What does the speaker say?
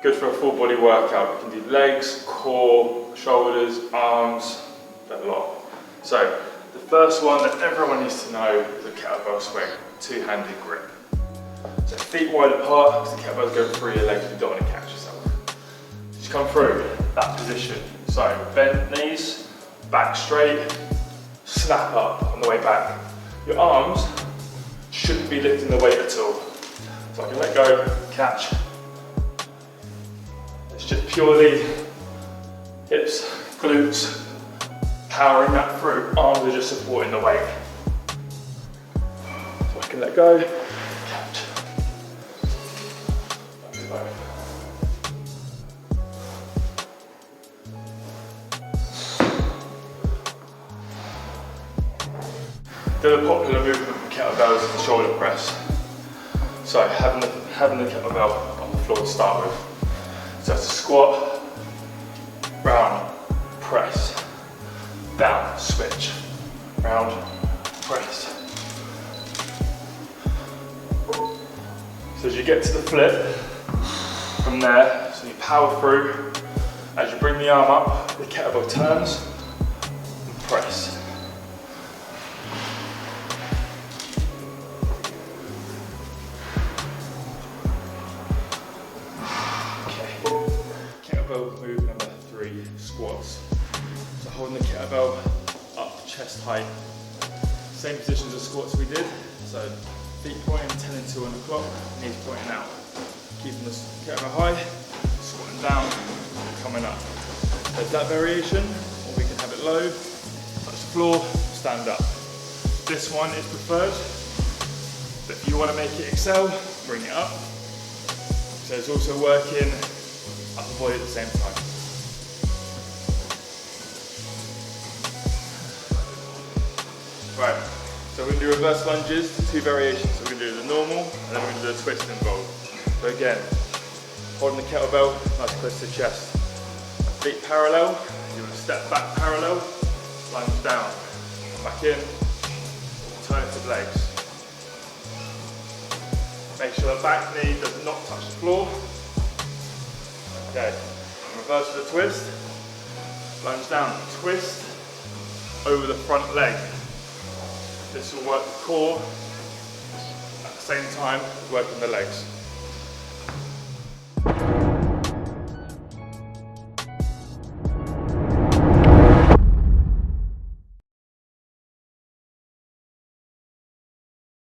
good for a full body workout. You can do legs, core, shoulders, arms, a lot. So the first one that everyone needs to know is a kettlebell swing, two-handed grip. So feet wide apart, because the kettlebell's going through your legs, you don't want to catch yourself. Just come through that position. So bend knees, back straight, snap up on the way back. Your arms shouldn't be lifting the weight at all. So I can let go, catch. It's just purely hips, glutes, powering that through. Arms are just supporting the weight. So I can let go, catch. The popular movement with kettlebells is the shoulder press. So having the kettlebell on the floor to start with. So it's a squat, round, press, down, switch, round, press. So as you get to the flip, from there, so you power through, as you bring the arm up, the kettlebell turns, and press. Kettlebell move number 3, squats. So holding the kettlebell up chest height. Same positions as squats we did. So feet pointing 10 and 2 on the clock, knees pointing out. Keeping the kettlebell high, squatting down, coming up. There's that variation, or we can have it low, touch the floor, stand up. This one is preferred, but if you want to make it excel, bring it up. So it's also working upper body at the same time. Right, so we're going to do reverse lunges, 2 variations. So we're going to do the normal, and then we're going to do a twist involved. So again, holding the kettlebell, nice close to the chest. Feet parallel, you're going to step back parallel, lunge down, back in, alternative legs. Make sure the back knee does not touch the floor. Okay, reverse of the twist, lunge down, twist over the front leg. This will work the core at the same time as working the legs.